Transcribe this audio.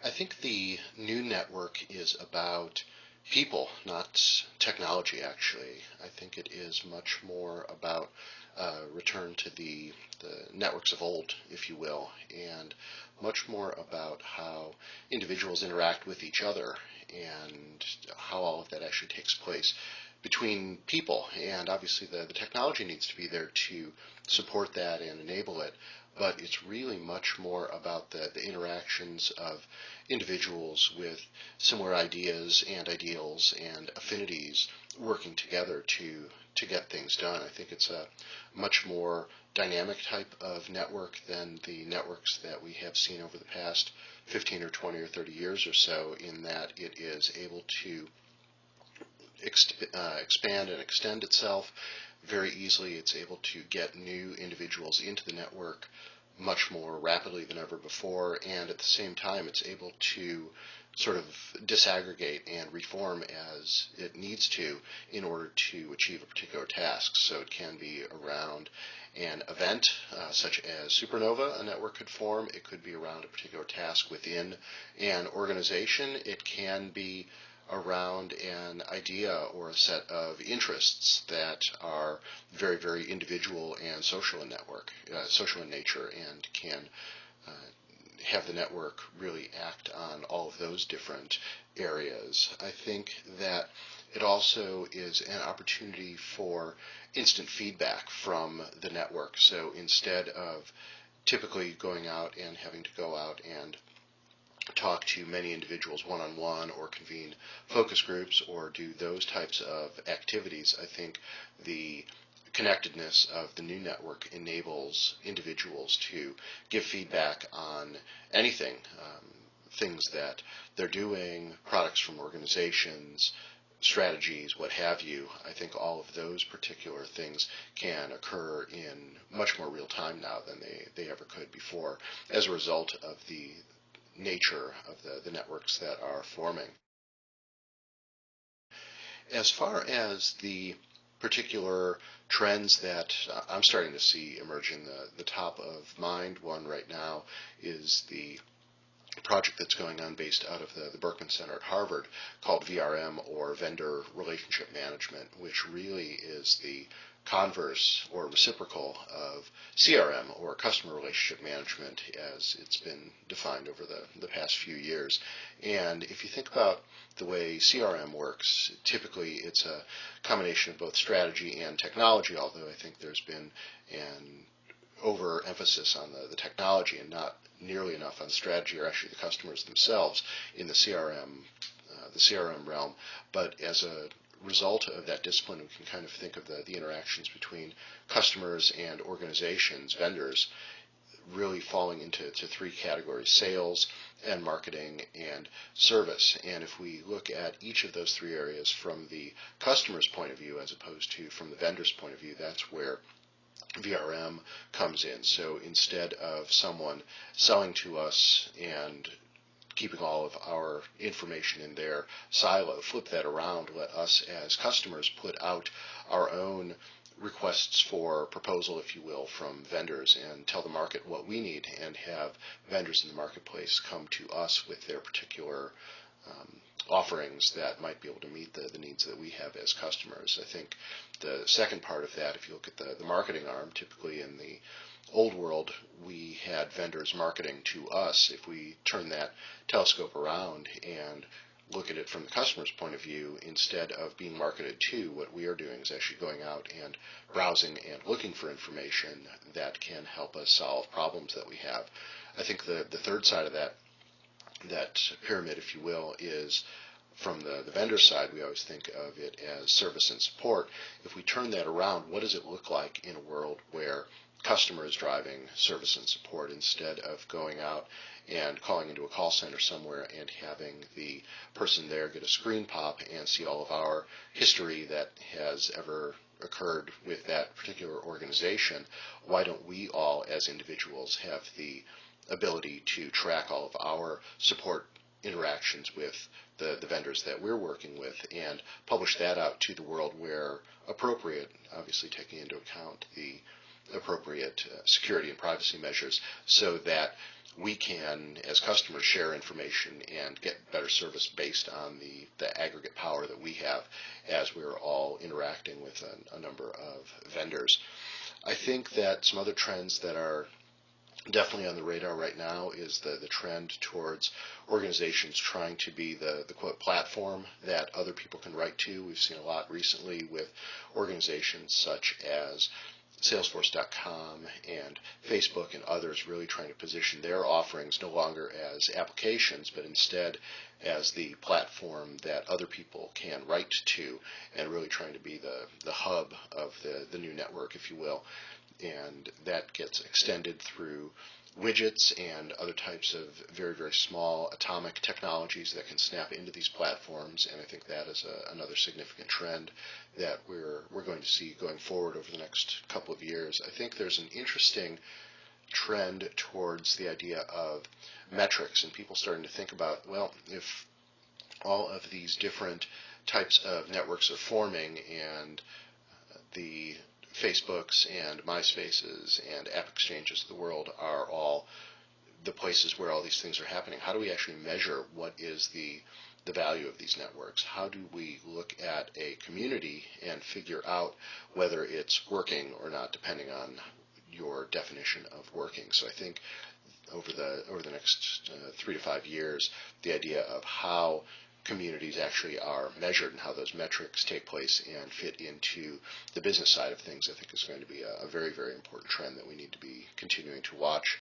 I think the new network is about people, not technology, actually. I think it is much more about return to the networks of old, if you will, and much more about how individuals interact with each other and how all of that actually takes place between people. And obviously the technology needs to be there to support that and enable it, but it's really much more about the interactions of individuals with similar ideas and ideals and affinities working together to get things done. I think it's a much more dynamic type of network than the networks that we have seen over the past 15 or 20 or 30 years or so, in that it is able to expand and extend itself very easily. It's able to get new individuals into the network much more rapidly than ever before, and at the same time it's able to sort of disaggregate and reform as it needs to in order to achieve a particular task. So it can be around an event such as Supernova, a network could form. It could be around a particular task within an organization. It can be around an idea or a set of interests that are very, very individual and social social in nature, and can have the network really act on all of those different areas. I think that it also is an opportunity for instant feedback from the network. So instead of typically going out and having to go out and talk to many individuals one-on-one or convene focus groups or do those types of activities, I think the connectedness of the new network enables individuals to give feedback on anything, things that they're doing, products from organizations, strategies, what have you. I think all of those particular things can occur in much more real time now than they ever could before, as a result of the nature of the networks that are forming. As far as the particular trends that I'm starting to see emerging, the top of mind one right now is the project that's going on based out of the Berkman Center at Harvard called VRM, or Vendor Relationship Management, which really is the converse or reciprocal of CRM, or Customer Relationship Management, as it's been defined over the past few years. And if you think about the way CRM works, typically it's a combination of both strategy and technology, although I think there's been an overemphasis on the technology and not nearly enough on the strategy, or actually the customers themselves in the CRM realm. But as a result of that discipline, we can kind of think of the interactions between customers and organizations, vendors, really falling into three categories: sales and marketing and service. And if we look at each of those three areas from the customer's point of view as opposed to from the vendor's point of view, that's where VRM comes in. So instead of someone selling to us and keeping all of our information in their silo, flip that around. Let us as customers put out our own requests for proposal, if you will, from vendors, and tell the market what we need, and have vendors in the marketplace come to us with their particular offerings that might be able to meet the needs that we have as customers. I think the second part of that, if you look at the marketing arm, typically in the old world, we had vendors marketing to us. If we turn that telescope around and look at it from the customer's point of view, instead of being marketed to, what we are doing is actually going out and browsing and looking for information that can help us solve problems that we have. I think the third side of that pyramid, if you will, is from the vendor side. We always think of it as service and support. If we turn that around, what does it look like in a world where customer is driving service and support, instead of going out and calling into a call center somewhere and having the person there get a screen pop and see all of our history that has ever occurred with that particular organization? Why don't we all as individuals have the ability to track all of our support interactions with the vendors that we're working with, and publish that out to the world where appropriate, obviously taking into account the appropriate security and privacy measures, so that we can, as customers, share information and get better service based on the aggregate power that we have as we're all interacting with a number of vendors. I think that some other trends that are definitely on the radar right now is the trend towards organizations trying to be the quote platform that other people can write to. We've seen a lot recently with organizations such as Salesforce.com and Facebook and others really trying to position their offerings no longer as applications, but instead as the platform that other people can write to, and really trying to be the hub of the new network, if you will. And that gets extended through widgets and other types of very, very small atomic technologies that can snap into these platforms. And I think that is another significant trend that we're going to see going forward over the next couple of years. I think there's an interesting trend towards the idea of metrics and people starting to think about, well, if all of these different types of networks are forming and the Facebooks and MySpaces and App Exchanges of the world are all the places where all these things are happening. How do we actually measure what is the value of these networks? How do we look at a community and figure out whether it's working or not, depending on your definition of working? So I think over the next 3 to 5 years, the idea of how communities actually are measured and how those metrics take place and fit into the business side of things, I think is going to be a very, very important trend that we need to be continuing to watch.